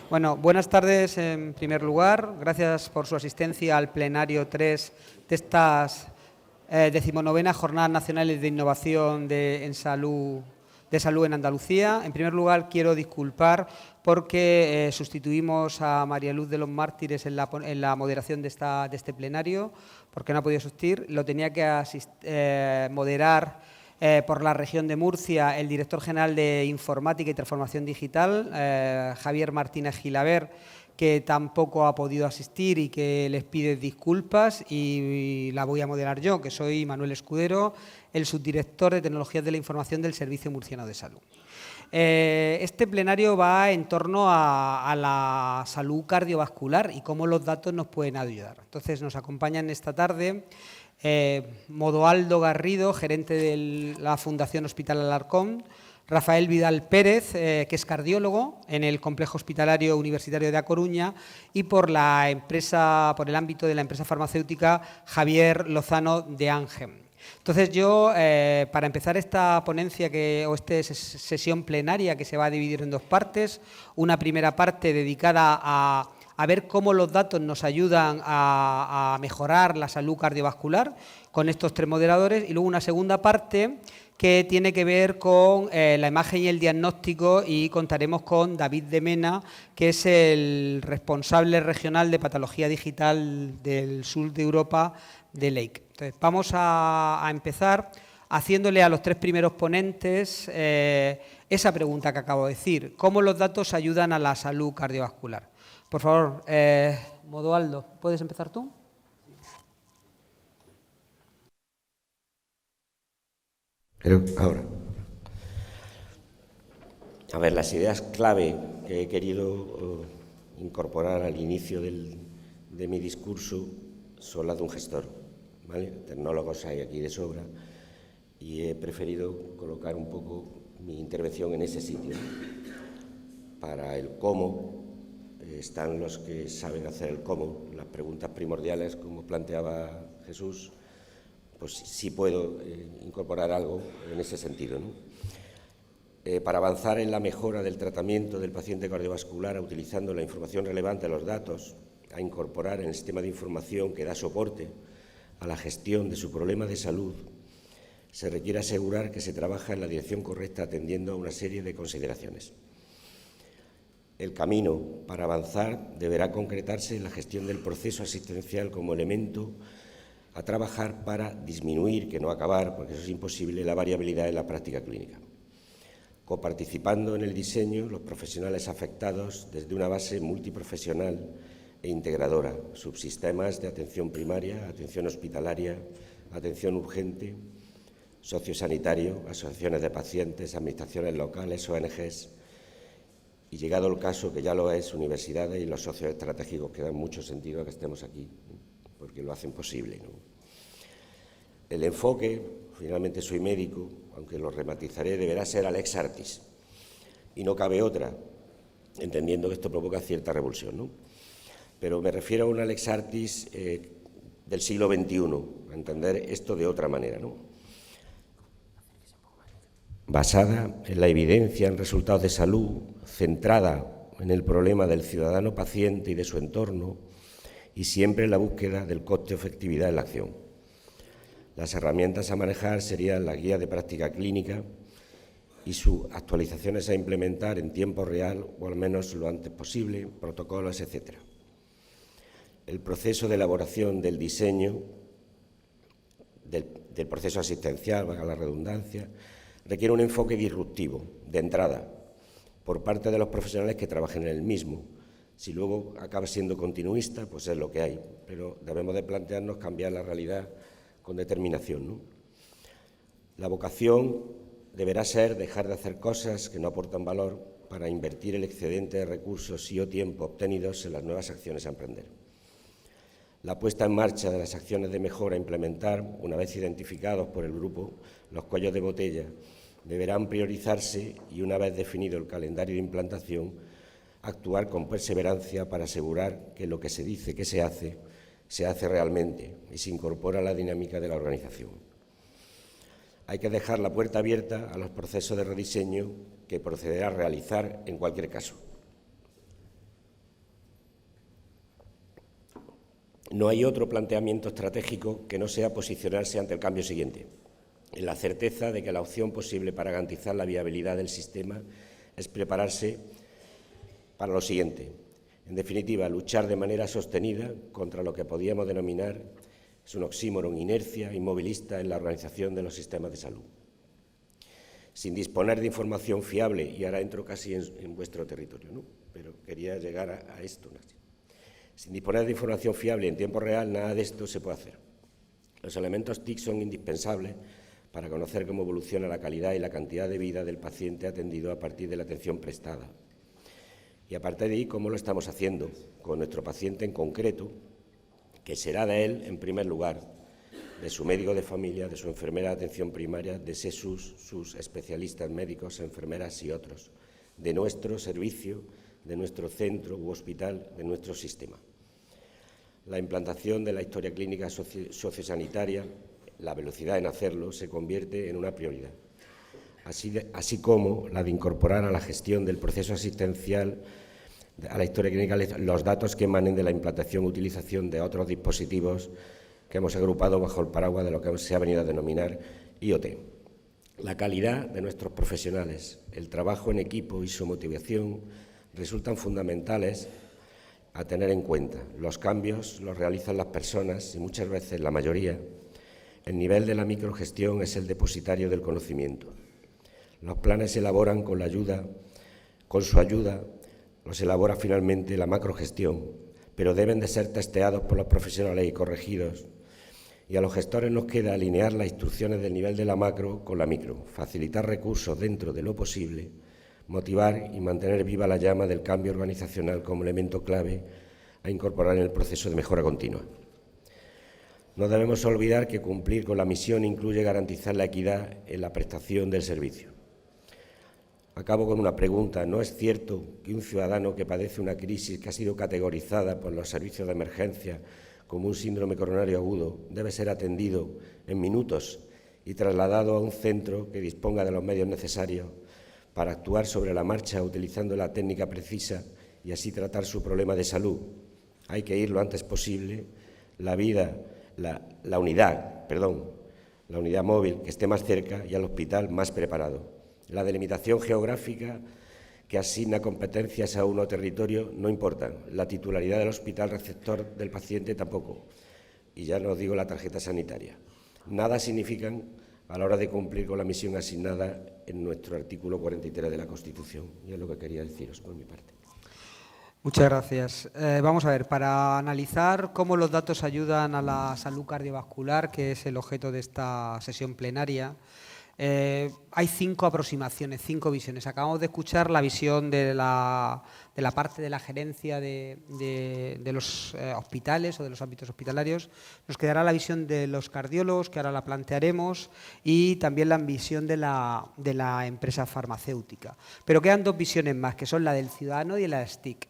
Bueno, buenas tardes en primer lugar. Gracias por su asistencia al plenario 3 de estas 19ª Jornadas Nacionales de Innovación en Salud en Andalucía. En primer lugar, quiero disculpar porque sustituimos a María Luz de los Mártires en la moderación de este plenario, porque no ha podido asistir. Lo tenía que moderar por la región de Murcia el director general de Informática y Transformación Digital, Javier Martínez Gilaber, que tampoco ha podido asistir y que les pide disculpas, y la voy a moderar yo, que soy Manuel Escudero, el subdirector de Tecnologías de la Información del Servicio Murciano de Salud. Este plenario va en torno a la salud cardiovascular y cómo los datos nos pueden ayudar. Entonces, nos acompañan esta tarde Modoaldo Garrido, gerente de la Fundación Hospital Alarcón; Rafael Vidal Pérez, que es cardiólogo en el Complejo Hospitalario Universitario de A Coruña; y por el ámbito de la empresa farmacéutica, Javier Lozano de Ángel. Entonces yo, para empezar esta ponencia o esta sesión plenaria, que se va a dividir en dos partes, una primera parte dedicada a ver cómo los datos nos ayudan a mejorar la salud cardiovascular con estos tres moderadores, y luego una segunda parte que tiene que ver con la imagen y el diagnóstico, y contaremos con David de Mena, que es el responsable regional de patología digital del sur de Europa de Lake. Entonces, vamos a empezar haciéndole a los tres primeros ponentes esa pregunta que acabo de decir: ¿cómo los datos ayudan a la salud cardiovascular? Por favor, Modoaldo, ¿puedes empezar tú? Pero ahora, a ver, las ideas clave que he querido incorporar al inicio de mi discurso son las de un gestor, ¿vale? Tecnólogos hay aquí de sobra, y he preferido colocar un poco mi intervención en ese sitio. Para el cómo están los que saben hacer el cómo, las preguntas primordiales, como planteaba Jesús. Pues sí puedo incorporar algo en ese sentido, ¿no? Para avanzar en la mejora del tratamiento del paciente cardiovascular, utilizando la información relevante de los datos, a incorporar en el sistema de información que da soporte a la gestión de su problema de salud, se requiere asegurar que se trabaja en la dirección correcta, atendiendo a una serie de consideraciones. El camino para avanzar deberá concretarse en la gestión del proceso asistencial como elemento a trabajar para disminuir, que no acabar, porque eso es imposible, la variabilidad en la práctica clínica, coparticipando en el diseño los profesionales afectados desde una base multiprofesional e integradora: subsistemas de atención primaria, atención hospitalaria, atención urgente, sociosanitario, asociaciones de pacientes, administraciones locales, ONGs, y, llegado el caso, que ya lo es, universidades y los socios estratégicos, que dan mucho sentido a que estemos aquí, porque lo hacen posible, ¿no? El enfoque, finalmente soy médico, aunque lo rematizaré, deberá ser Alex Artis, y no cabe otra, entendiendo que esto provoca cierta revulsión, ¿no? Pero me refiero a un Alex Artis del siglo XXI, a entender esto de otra manera, ¿no? Basada en la evidencia, en resultados de salud, centrada en el problema del ciudadano paciente y de su entorno, y siempre en la búsqueda del coste-efectividad en la acción. Las herramientas a manejar serían la guía de práctica clínica y sus actualizaciones a implementar en tiempo real, o al menos lo antes posible, protocolos, etc. El proceso de elaboración del diseño del proceso asistencial, valga la redundancia, requiere un enfoque disruptivo, de entrada, por parte de los profesionales que trabajen en el mismo. Si luego acaba siendo continuista, pues es lo que hay, pero debemos de plantearnos cambiar la realidad con determinación, ¿no? La vocación deberá ser dejar de hacer cosas que no aportan valor para invertir el excedente de recursos y o tiempo obtenidos en las nuevas acciones a emprender. La puesta en marcha de las acciones de mejora a implementar, una vez identificados por el grupo los cuellos de botella, deberán priorizarse y, una vez definido el calendario de implantación, actuar con perseverancia para asegurar que lo que se dice que se hace realmente y se incorpora a la dinámica de la organización. Hay que dejar la puerta abierta a los procesos de rediseño que procederá a realizar en cualquier caso. No hay otro planteamiento estratégico que no sea posicionarse ante el cambio siguiente, en la certeza de que la opción posible para garantizar la viabilidad del sistema es prepararse para lo siguiente. En definitiva, luchar de manera sostenida contra lo que podríamos denominar, es un oxímoron, inercia inmovilista en la organización de los sistemas de salud. Sin disponer de información fiable, y ahora entro casi en vuestro territorio, ¿no? Pero quería llegar a esto, ¿no? Sin disponer de información fiable en tiempo real, nada de esto se puede hacer. Los elementos TIC son indispensables para conocer cómo evoluciona la calidad y la cantidad de vida del paciente atendido a partir de la atención prestada. Y a partir de ahí, ¿cómo lo estamos haciendo? Con nuestro paciente en concreto, que será de él, en primer lugar, de su médico de familia, de su enfermera de atención primaria, de sus especialistas médicos, enfermeras y otros, de nuestro servicio, de nuestro centro u hospital, de nuestro sistema. La implantación de la historia clínica sociosanitaria, la velocidad en hacerlo, se convierte en una prioridad, así como la de incorporar a la gestión del proceso asistencial a la historia clínica los datos que emanen de la implantación e utilización de otros dispositivos que hemos agrupado bajo el paraguas de lo que se ha venido a denominar IoT. La calidad de nuestros profesionales, el trabajo en equipo y su motivación resultan fundamentales a tener en cuenta. Los cambios los realizan las personas y muchas veces, la mayoría, el nivel de la microgestión es el depositario del conocimiento. Los planes se elaboran con su ayuda, los elabora finalmente la macrogestión, pero deben de ser testeados por los profesionales y corregidos. Y a los gestores nos queda alinear las instrucciones del nivel de la macro con la micro, facilitar recursos dentro de lo posible, motivar y mantener viva la llama del cambio organizacional como elemento clave a incorporar en el proceso de mejora continua. No debemos olvidar que cumplir con la misión incluye garantizar la equidad en la prestación del servicio. Acabo con una pregunta. ¿No es cierto que un ciudadano que padece una crisis que ha sido categorizada por los servicios de emergencia como un síndrome coronario agudo debe ser atendido en minutos y trasladado a un centro que disponga de los medios necesarios para actuar sobre la marcha utilizando la técnica precisa y así tratar su problema de salud? Hay que ir lo antes posible, la unidad móvil que esté más cerca y al hospital más preparado. La delimitación geográfica que asigna competencias a uno territorio no importa, la titularidad del hospital receptor del paciente tampoco, y ya no os digo la tarjeta sanitaria. Nada significan a la hora de cumplir con la misión asignada en nuestro artículo 43 de la Constitución. Y es lo que quería deciros por mi parte. Muchas gracias. Vamos a ver, para analizar cómo los datos ayudan a la salud cardiovascular, que es el objeto de esta sesión plenaria, hay 5 aproximaciones, 5 visiones. Acabamos de escuchar la visión de la parte de la gerencia de los hospitales o de los ámbitos hospitalarios. Nos quedará la visión de los cardiólogos, que ahora la plantearemos, y también la visión de la empresa farmacéutica. Pero quedan 2 visiones más, que son la del ciudadano y la de STIC.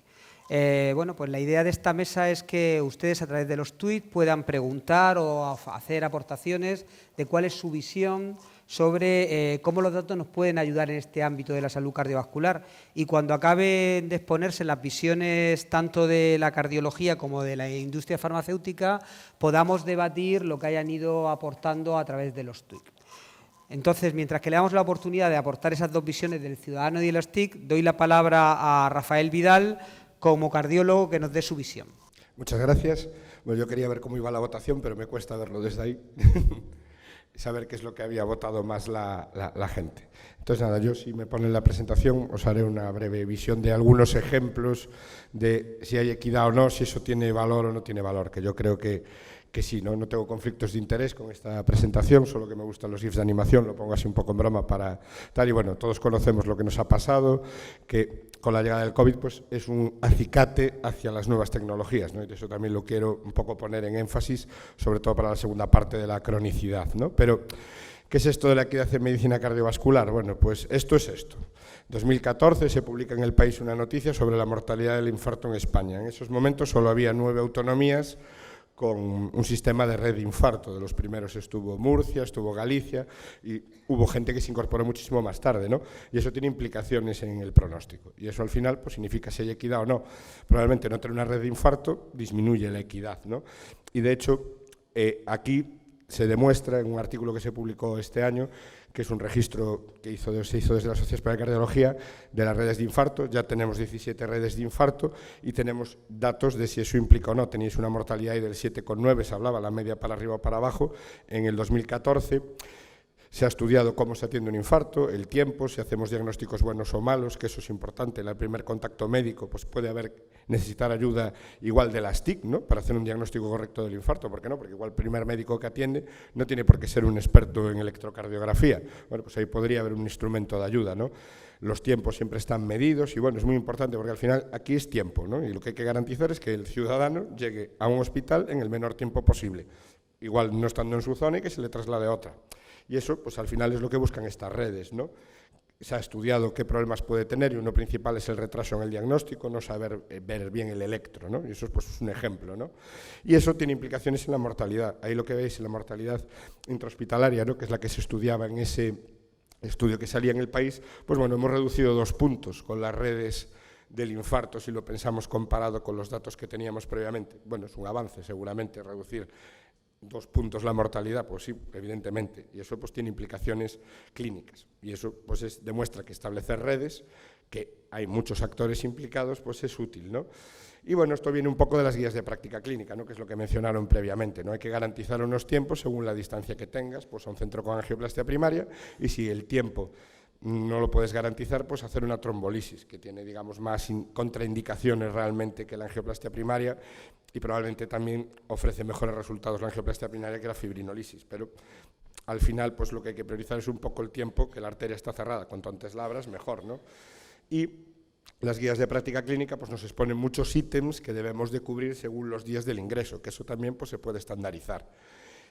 Bueno, pues la idea de esta mesa es que ustedes a través de los tweets puedan preguntar o hacer aportaciones de cuál es su visión sobre cómo los datos nos pueden ayudar en este ámbito de la salud cardiovascular, y cuando acaben de exponerse las visiones tanto de la cardiología como de la industria farmacéutica, podamos debatir lo que hayan ido aportando a través de los tweets. Entonces, mientras que le damos la oportunidad de aportar esas 2 visiones del ciudadano y de los TIC, doy la palabra a Rafael Vidal como cardiólogo que nos dé su visión. Muchas gracias. Bueno, yo quería ver cómo iba la votación, pero me cuesta verlo desde ahí. Saber qué es lo que había votado más la gente. Entonces, nada, yo si me ponen la presentación os haré una breve visión de algunos ejemplos de si hay equidad o no, si eso tiene valor o no tiene valor, que yo creo que sí, ¿no? No tengo conflictos de interés con esta presentación, solo que me gustan los GIFs de animación, lo pongo así un poco en broma para tal, y bueno, todos conocemos lo que nos ha pasado, que con la llegada del COVID pues, es un acicate hacia las nuevas tecnologías, ¿no? Y eso también lo quiero un poco poner en énfasis, sobre todo para la segunda parte de la cronicidad, ¿no? Pero, ¿qué es esto de la equidad en medicina cardiovascular? Bueno, pues esto es esto. En 2014 se publica en El País una noticia sobre la mortalidad del infarto en España. En esos momentos solo había 9 autonomías con un sistema de red de infarto. De los primeros estuvo Murcia, estuvo Galicia, y hubo gente que se incorporó muchísimo más tarde, ¿no? Y eso tiene implicaciones en el pronóstico. Y eso al final pues significa si hay equidad o no. Probablemente no tener una red de infarto disminuye la equidad, ¿no? Y de hecho, aquí se demuestra en un artículo que se publicó este año, que es un registro que se hizo desde la Sociedad Española de Cardiología, de las redes de infarto. Ya tenemos 17 redes de infarto y tenemos datos de si eso implica o no. Tenéis una mortalidad ahí del 7,9, se hablaba, la media para arriba o para abajo, en el 2014. Se ha estudiado cómo se atiende un infarto, el tiempo, si hacemos diagnósticos buenos o malos, que eso es importante. En el primer contacto médico pues puede necesitar ayuda igual de las TIC, ¿no?, para hacer un diagnóstico correcto del infarto. ¿Por qué no? Porque igual el primer médico que atiende no tiene por qué ser un experto en electrocardiografía. Bueno, pues ahí podría haber un instrumento de ayuda, ¿no? Los tiempos siempre están medidos y, bueno, es muy importante porque al final aquí es tiempo, ¿no? Y lo que hay que garantizar es que el ciudadano llegue a un hospital en el menor tiempo posible. Igual no estando en su zona y que se le traslade a otra. Y eso, pues al final es lo que buscan estas redes, ¿no? Se ha estudiado qué problemas puede tener y uno principal es el retraso en el diagnóstico, no saber ver bien el electro, ¿no? Y eso pues, es un ejemplo, ¿no? Y eso tiene implicaciones en la mortalidad. Ahí lo que veis en la mortalidad intrahospitalaria, ¿no?, que es la que se estudiaba en ese estudio que salía en El País, pues bueno, hemos reducido 2 puntos con las redes del infarto, si lo pensamos comparado con los datos que teníamos previamente. Bueno, es un avance seguramente reducir 2 puntos la mortalidad, pues sí, evidentemente, y eso pues tiene implicaciones clínicas, y eso pues demuestra que establecer redes, que hay muchos actores implicados, pues es útil, ¿no? Y bueno, esto viene un poco de las guías de práctica clínica, ¿no?, que es lo que mencionaron previamente, ¿no? Hay que garantizar unos tiempos según la distancia que tengas, pues a un centro con angioplastia primaria, y si el tiempo no lo puedes garantizar, pues hacer una trombolisis, que tiene, digamos, más contraindicaciones realmente que la angioplastia primaria, y probablemente también ofrece mejores resultados la angioplastia primaria que la fibrinolisis, pero al final pues lo que hay que priorizar es un poco el tiempo, que la arteria está cerrada, cuanto antes la abras mejor, ¿no? Y las guías de práctica clínica pues nos exponen muchos ítems que debemos de cubrir según los días del ingreso, que eso también pues se puede estandarizar.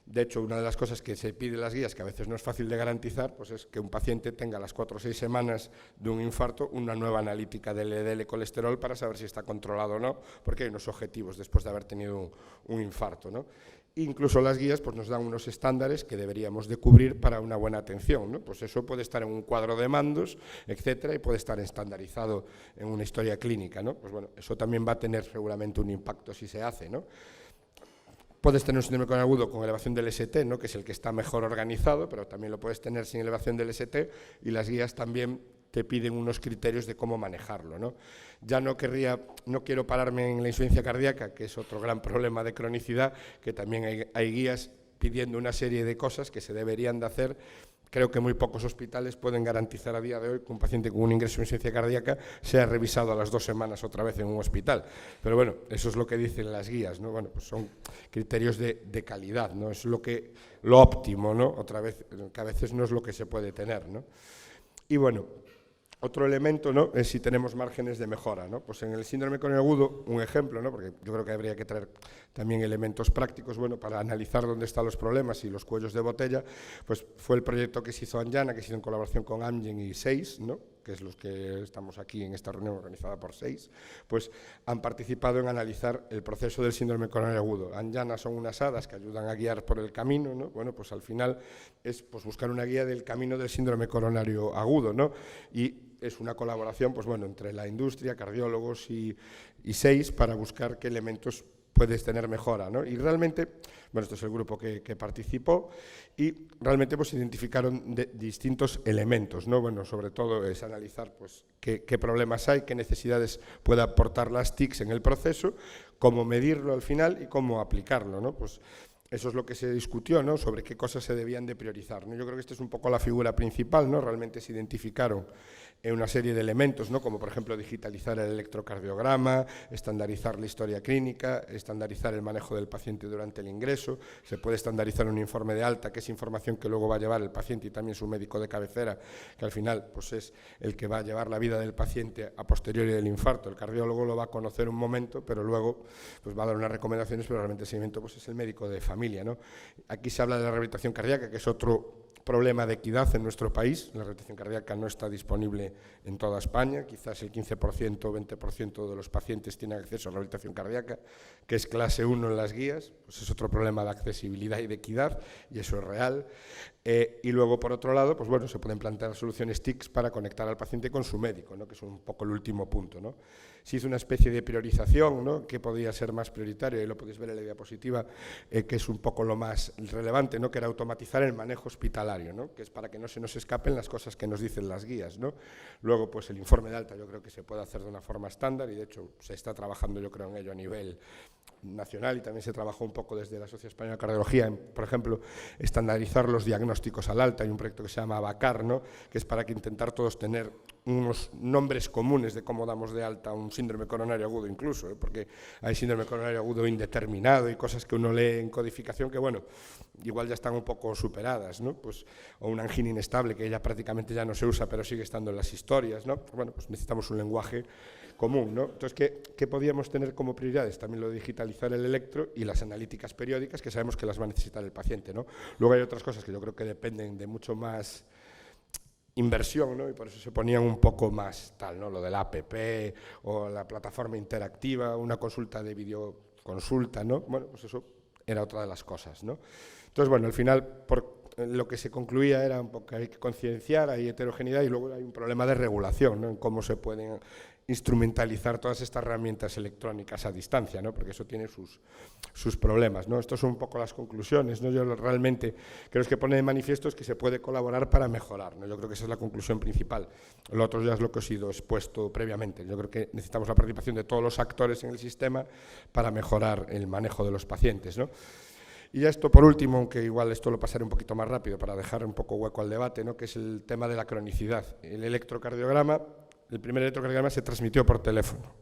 De hecho, una de las cosas que se pide en las guías, que a veces no es fácil de garantizar, pues es que un paciente tenga a las 4 o 6 semanas de un infarto una nueva analítica del LDL colesterol para saber si está controlado o no, porque hay unos objetivos después de haber tenido un infarto, ¿no? Incluso las guías pues, nos dan unos estándares que deberíamos de cubrir para una buena atención, ¿no? Pues eso puede estar en un cuadro de mandos, etcétera, y puede estar estandarizado en una historia clínica, ¿no? Pues bueno, eso también va a tener seguramente un impacto si se hace, ¿no? Puedes tener un síndrome coronariano agudo con elevación del ST, ¿no?, que es el que está mejor organizado, pero también lo puedes tener sin elevación del ST, y las guías también te piden unos criterios de cómo manejarlo, ¿no? Ya no quiero pararme en la insuficiencia cardíaca, que es otro gran problema de cronicidad, que también hay guías pidiendo una serie de cosas que se deberían de hacer. Creo que muy pocos hospitales pueden garantizar a día de hoy que un paciente con un ingreso en insuficiencia cardíaca sea revisado a las 2 semanas otra vez en un hospital. Pero bueno, eso es lo que dicen las guías, ¿no? Bueno, pues son criterios de calidad, ¿no? Es lo óptimo, ¿no? Otra vez, que a veces no es lo que se puede tener, ¿no? Y bueno, otro elemento, ¿no?, es si tenemos márgenes de mejora, ¿no? Pues en el síndrome coronariano agudo, un ejemplo, ¿no?, porque yo creo que habría que traer también elementos prácticos, bueno, para analizar dónde están los problemas y los cuellos de botella, pues fue el proyecto que se hizo Anjana, que se hizo en colaboración con Amgen y SEIS, ¿no?, que es los que estamos aquí en esta reunión organizada por SEIS, pues han participado en analizar el proceso del síndrome coronario agudo. Anjana son unas hadas que ayudan a guiar por el camino, ¿no? Bueno, pues al final es pues, buscar una guía del camino del síndrome coronario agudo, ¿no? Y es una colaboración, pues bueno, entre la industria, cardiólogos y SEIS para buscar qué elementos puedes tener mejora, ¿no? Y realmente, bueno, esto es el grupo que participó y realmente pues identificaron distintos elementos, ¿no? Bueno, sobre todo es analizar pues qué problemas hay, qué necesidades puede aportar las TICs en el proceso, cómo medirlo al final y cómo aplicarlo, ¿no? Pues eso es lo que se discutió, ¿no?, sobre qué cosas se debían de priorizar, ¿no? Yo creo que esta es un poco la figura principal, ¿no? Realmente se identificaron una serie de elementos, ¿no?, como por ejemplo digitalizar el electrocardiograma, estandarizar la historia clínica, estandarizar el manejo del paciente durante el ingreso, se puede estandarizar un informe de alta, que es información que luego va a llevar el paciente y también su médico de cabecera, que al final pues es el que va a llevar la vida del paciente a posteriori del infarto. El cardiólogo lo va a conocer un momento, pero luego pues va a dar unas recomendaciones, pero realmente el seguimiento pues es el médico de familia, ¿no? Aquí se habla de la rehabilitación cardíaca, que es otro problema de equidad en nuestro país. La rehabilitación cardíaca no está disponible en toda España, quizás el 15% o 20% de los pacientes tienen acceso a rehabilitación cardíaca, que es clase 1 en las guías, pues es otro problema de accesibilidad y de equidad, y eso es real. Y luego, por otro lado, pues bueno, se pueden plantear soluciones TICs para conectar al paciente con su médico, ¿no? Que es un poco el último punto, ¿no? Se hizo una especie de priorización, ¿no? Que podía ser más prioritario, y lo podéis ver en la diapositiva, que es un poco lo más relevante, ¿no? Que era automatizar el manejo hospitalario, ¿no? Que es para que no se nos escapen las cosas que nos dicen las guías, ¿no? Luego, pues el informe de alta yo creo que se puede hacer de una forma estándar, y de hecho se está trabajando yo creo en ello a nivel nacional, y también se trabajó un poco desde la Sociedad Española de Cardiología en, por ejemplo, estandarizar los diagnósticos al alta. Hay un proyecto que se llama ABACAR, ¿no? Que es para que intentar todos tener unos nombres comunes de cómo damos de alta un síndrome coronario agudo incluso, porque hay síndrome coronario agudo indeterminado y cosas que uno lee en codificación que, bueno, igual ya están un poco superadas, ¿no? Pues, o una angina inestable que ya prácticamente ya no se usa, pero sigue estando en las historias, ¿no? Bueno, pues necesitamos un lenguaje común, ¿no? Entonces, ¿qué podíamos tener como prioridades? También lo de digitalizar el electro y las analíticas periódicas, que sabemos que las va a necesitar el paciente, ¿no? Luego hay otras cosas que yo creo que dependen de mucho más inversión, ¿no? Y por eso se ponían un poco más tal, ¿no? Lo del APP o la plataforma interactiva, una consulta de videoconsulta, ¿no? Bueno, pues eso era otra de las cosas, ¿no? Entonces, bueno, al final, lo que se concluía era un poco que hay que concienciar, hay heterogeneidad y luego hay un problema de regulación, ¿no? En cómo se pueden instrumentalizar todas estas herramientas electrónicas a distancia, ¿no? Porque eso tiene sus problemas, ¿no? Estas son un poco las conclusiones, ¿no? Yo realmente creo que pone de manifiesto es que se puede colaborar para mejorar, ¿no? Yo creo que esa es la conclusión principal. Lo otro ya es lo que os he ido expuesto previamente. Yo creo que necesitamos la participación de todos los actores en el sistema para mejorar el manejo de los pacientes, ¿no? Y ya esto por último, aunque igual esto lo pasaré un poquito más rápido para dejar un poco hueco al debate, ¿no? Que es el tema de la cronicidad. El electrocardiograma, el primer electrocardiograma se transmitió por teléfono,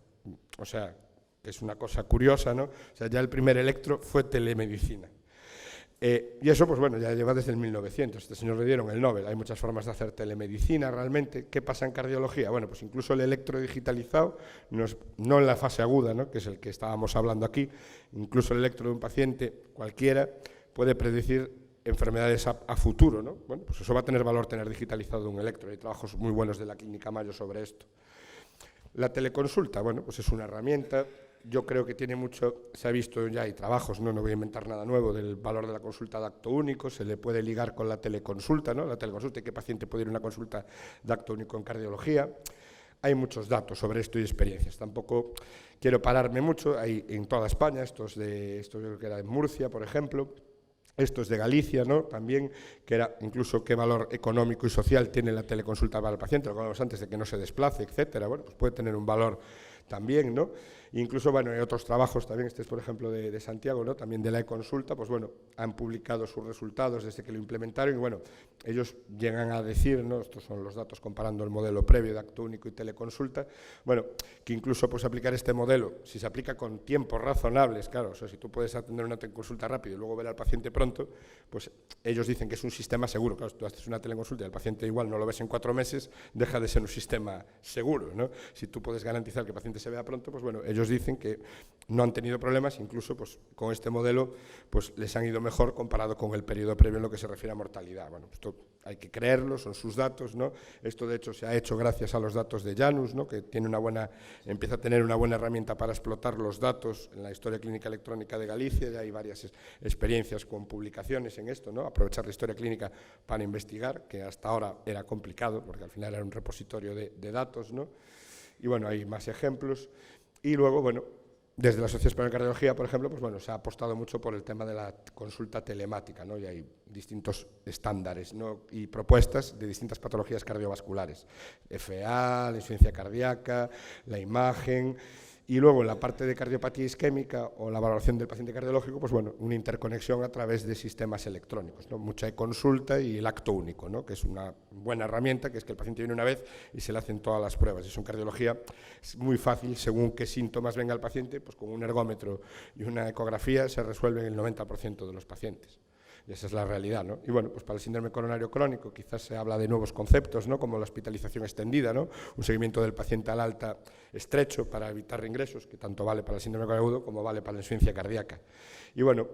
o sea, que es una cosa curiosa, ¿no? O sea, ya el primer electro fue telemedicina. Y eso, pues bueno, ya lleva desde el 1900, este señor le dieron el Nobel, hay muchas formas de hacer telemedicina realmente. ¿Qué pasa en cardiología? Bueno, pues incluso el electro digitalizado, no en la fase aguda, ¿no? Que es el que estábamos hablando aquí, incluso el electro de un paciente cualquiera puede predecir enfermedades a futuro, ¿no? Bueno, pues eso va a tener valor tener digitalizado un electro, hay trabajos muy buenos de la Clínica Mayo sobre esto. La teleconsulta, bueno, pues es una herramienta. Yo creo que tiene mucho, se ha visto ya, hay trabajos, no voy a inventar nada nuevo, del valor de la consulta de acto único, se le puede ligar con la teleconsulta, ¿no? La teleconsulta, ¿y qué paciente puede ir a una consulta de acto único en cardiología? Hay muchos datos sobre esto y experiencias, tampoco quiero pararme mucho, hay en toda España, esto yo creo que era en Murcia, por ejemplo, esto es de Galicia, ¿no? También, que era incluso qué valor económico y social tiene la teleconsulta para el paciente, lo que hablamos antes de que no se desplace, etcétera. Bueno, pues puede tener un valor también, ¿no? Incluso, bueno, hay otros trabajos también, este es por ejemplo de Santiago, ¿no? También de la e-consulta, pues bueno, han publicado sus resultados desde que lo implementaron y bueno, ellos llegan a decir, ¿no? Estos son los datos comparando el modelo previo de acto único y teleconsulta, bueno, que incluso pues aplicar este modelo, si se aplica con tiempos razonables, claro, o sea, si tú puedes atender una teleconsulta rápido y luego ver al paciente pronto, pues ellos dicen que es un sistema seguro, claro, si tú haces una teleconsulta y el paciente igual no lo ves en 4 meses, deja de ser un sistema seguro, ¿no? Si tú puedes garantizar que el paciente se vea pronto, pues bueno, ellos dicen que no han tenido problemas, incluso pues con este modelo pues les han ido mejor comparado con el periodo previo en lo que se refiere a mortalidad. Bueno, esto hay que creerlo, son sus datos, ¿no? Esto de hecho se ha hecho gracias a los datos de Janus, ¿no? Que tiene empieza a tener una buena herramienta para explotar los datos en la historia clínica electrónica de Galicia, ya hay varias experiencias con publicaciones en esto, ¿no? Aprovechar la historia clínica para investigar, que hasta ahora era complicado, porque al final era un repositorio de datos, ¿no? Y bueno, hay más ejemplos. Y luego, bueno, desde la Sociedad Española de Cardiología, por ejemplo, pues bueno, se ha apostado mucho por el tema de la consulta telemática, ¿no? Y hay distintos estándares, ¿no? Y propuestas de distintas patologías cardiovasculares, FA, la insuficiencia cardíaca, la imagen. Y luego en la parte de cardiopatía isquémica o la valoración del paciente cardiológico, pues bueno, una interconexión a través de sistemas electrónicos, ¿no? Mucha e-consulta y el acto único, ¿no? Que es una buena herramienta, que es que el paciente viene una vez y se le hacen todas las pruebas. Eso en cardiología es muy fácil, según qué síntomas venga el paciente, pues con un ergómetro y una ecografía se resuelven el 90% de los pacientes. Y esa es la realidad, ¿no? Y bueno, pues para el síndrome coronario crónico quizás se habla de nuevos conceptos, ¿no? Como la hospitalización extendida, ¿no? Un seguimiento del paciente al alta estrecho para evitar reingresos, que tanto vale para el síndrome coronario agudo como vale para la insuficiencia cardíaca. Y bueno,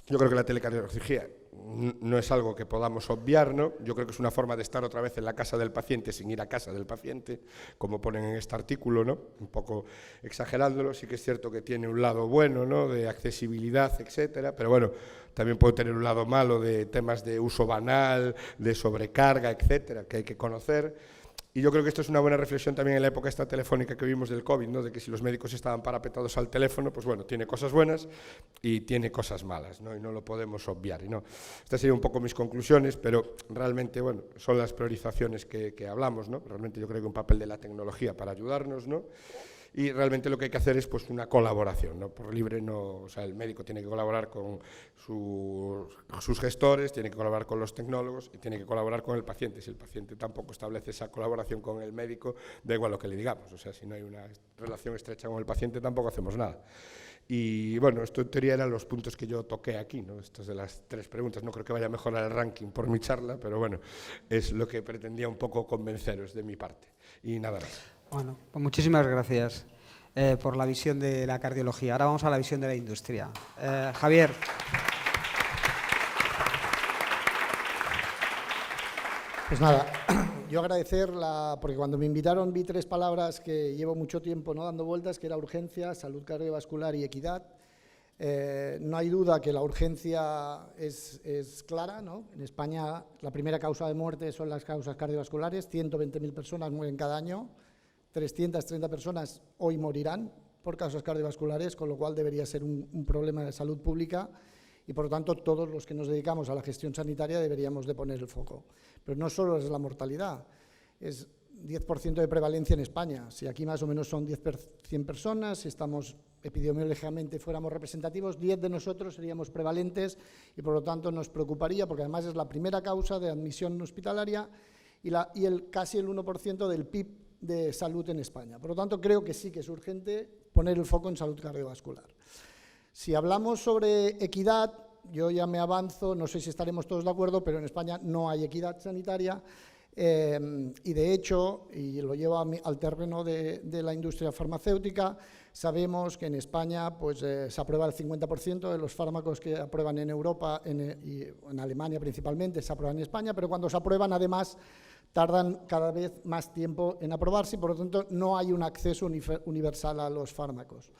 yo creo que la telecardiología no es algo que podamos obviar, ¿no? Yo creo que es una forma de estar otra vez en la casa del paciente sin ir a casa del paciente, como ponen en este artículo, ¿no? Un poco exagerándolo. Sí que es cierto que tiene un lado bueno, ¿no? De accesibilidad, etcétera, pero bueno, también puede tener un lado malo de temas de uso banal, de sobrecarga, etcétera, que hay que conocer. Y yo creo que esto es una buena reflexión también en la época esta telefónica que vimos del COVID, ¿no? De que si los médicos estaban parapetados al teléfono, pues bueno, tiene cosas buenas y tiene cosas malas, ¿no? Y no lo podemos obviar. Y no, estas serían un poco mis conclusiones, pero realmente, bueno, son las priorizaciones que hablamos, ¿no? Realmente yo creo que un papel de la tecnología para ayudarnos, ¿no? Y realmente lo que hay que hacer es pues una colaboración, ¿no? Por libre no, o sea, el médico tiene que colaborar con sus gestores, tiene que colaborar con los tecnólogos y tiene que colaborar con el paciente. Si el paciente tampoco establece esa colaboración con el médico, da igual lo que le digamos, o sea, si no hay una relación estrecha con el paciente tampoco hacemos nada. Y bueno, esto en teoría eran los puntos que yo toqué aquí, ¿no? Estas de las 3 preguntas. No creo que vaya a mejorar el ranking por mi charla, pero bueno, es lo que pretendía un poco convenceros de mi parte. Y nada más. Bueno, pues muchísimas gracias por la visión de la cardiología. Ahora vamos a la visión de la industria. Javier. Pues nada, yo agradecer, porque cuando me invitaron vi 3 palabras que llevo mucho tiempo no dando vueltas, que era urgencia, salud cardiovascular y equidad. No hay duda que la urgencia es clara, ¿no? En España la primera causa de muerte son las causas cardiovasculares, 120.000 personas mueren cada año, 330 personas hoy morirán por causas cardiovasculares, con lo cual debería ser un problema de salud pública y, por lo tanto, todos los que nos dedicamos a la gestión sanitaria deberíamos de poner el foco. Pero no solo es la mortalidad, es 10% de prevalencia en España. Si aquí más o menos son 100 personas, si estamos epidemiológicamente fuéramos representativos, 10 de nosotros seríamos prevalentes y, por lo tanto, nos preocuparía, porque además es la primera causa de admisión hospitalaria y casi el 1% del PIB de salud en España. Por lo tanto, creo que sí que es urgente poner el foco en salud cardiovascular. Si hablamos sobre equidad, yo ya me avanzo, no sé si estaremos todos de acuerdo, pero en España no hay equidad sanitaria y de hecho, y lo llevo al terreno de la industria farmacéutica, sabemos que en España pues, se aprueba el 50% de los fármacos que aprueban en Europa y en Alemania principalmente, se aprueban en España, pero cuando se aprueban además tardan cada vez más tiempo en aprobarse y por lo tanto no hay un acceso universal a los fármacos.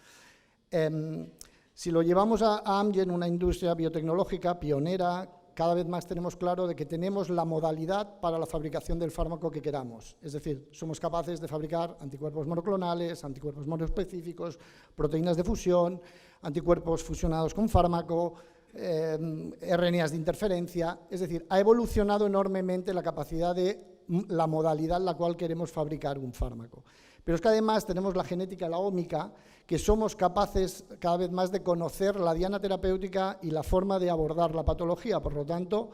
Si lo llevamos a Amgen, una industria biotecnológica pionera, cada vez más tenemos claro de que tenemos la modalidad para la fabricación del fármaco que queramos. Es decir, somos capaces de fabricar anticuerpos monoclonales, anticuerpos monoespecíficos, proteínas de fusión, anticuerpos fusionados con fármaco, RNAs de interferencia. Es decir, ha evolucionado enormemente la capacidad de la modalidad en la cual queremos fabricar un fármaco. Pero es que además tenemos la genética, la ómica, que somos capaces cada vez más de conocer la diana terapéutica y la forma de abordar la patología. Por lo tanto,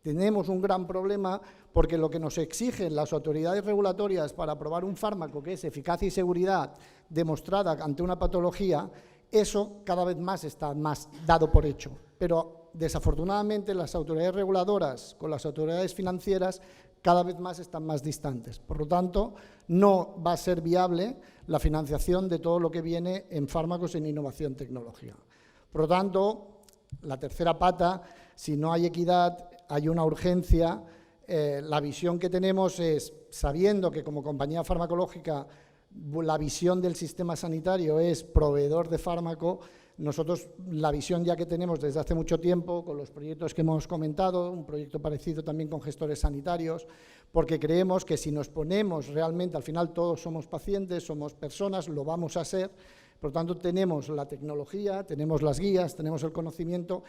tenemos un gran problema porque lo que nos exigen las autoridades regulatorias para aprobar un fármaco que es eficacia y seguridad demostrada ante una patología, eso cada vez más está más dado por hecho. Pero desafortunadamente las autoridades reguladoras con las autoridades financieras cada vez más están más distantes. Por lo tanto, no va a ser viable la financiación de todo lo que viene en fármacos en innovación tecnológica. Por lo tanto, la tercera pata, si no hay equidad, hay una urgencia. La visión que tenemos es, sabiendo que como compañía farmacológica la visión del sistema sanitario es proveedor de fármaco, nosotros la visión ya que tenemos desde hace mucho tiempo con los proyectos que hemos comentado, un proyecto parecido también con gestores sanitarios, porque creemos que si nos ponemos realmente, al final todos somos pacientes, somos personas, lo vamos a ser, por lo tanto tenemos la tecnología, tenemos las guías, tenemos el conocimiento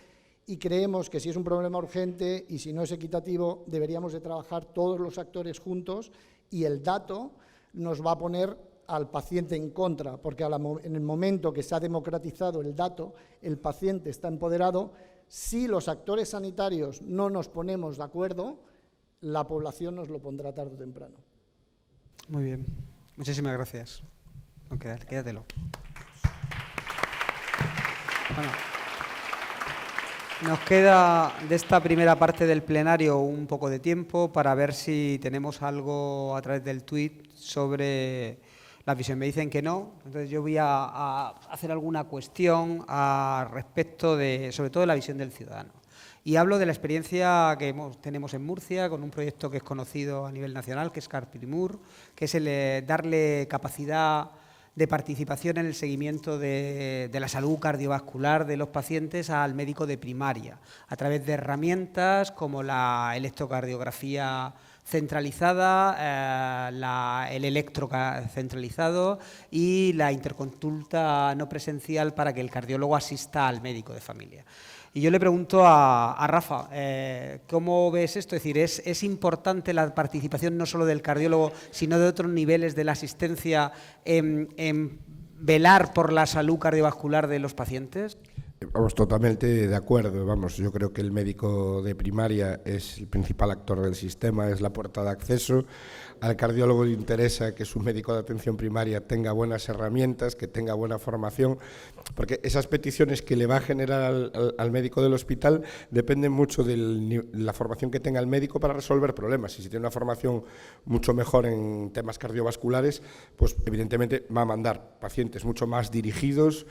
y creemos que si es un problema urgente y si no es equitativo, deberíamos de trabajar todos los actores juntos y el dato nos va a poner al paciente en contra, porque en el momento que se ha democratizado el dato, el paciente está empoderado. Si los actores sanitarios no nos ponemos de acuerdo, la población nos lo pondrá tarde o temprano. Muy bien, muchísimas gracias. Quédatelo. Bueno, nos queda de esta primera parte del plenario un poco de tiempo para ver si tenemos algo a través del tuit sobre la visión. Me dicen que no, entonces yo voy a hacer alguna cuestión respecto de, sobre todo, de la visión del ciudadano. Y hablo de la experiencia que tenemos en Murcia con un proyecto que es conocido a nivel nacional, que es CARPRIMUR, que es el darle capacidad de participación en el seguimiento de la salud cardiovascular de los pacientes al médico de primaria, a través de herramientas como la electrocardiografía centralizada, el electro centralizado y la interconsulta no presencial para que el cardiólogo asista al médico de familia. Y yo le pregunto a Rafa, ¿cómo ves esto? Es decir, ¿es importante la participación no solo del cardiólogo, sino de otros niveles de la asistencia en velar por la salud cardiovascular de los pacientes? Vamos, totalmente de acuerdo. Vamos, yo creo que el médico de primaria es el principal actor del sistema, es la puerta de acceso. Al cardiólogo le interesa que su médico de atención primaria tenga buenas herramientas, que tenga buena formación, porque esas peticiones que le va a generar al médico del hospital dependen mucho de la formación que tenga el médico para resolver problemas. Y si tiene una formación mucho mejor en temas cardiovasculares, pues evidentemente va a mandar pacientes mucho más dirigidos,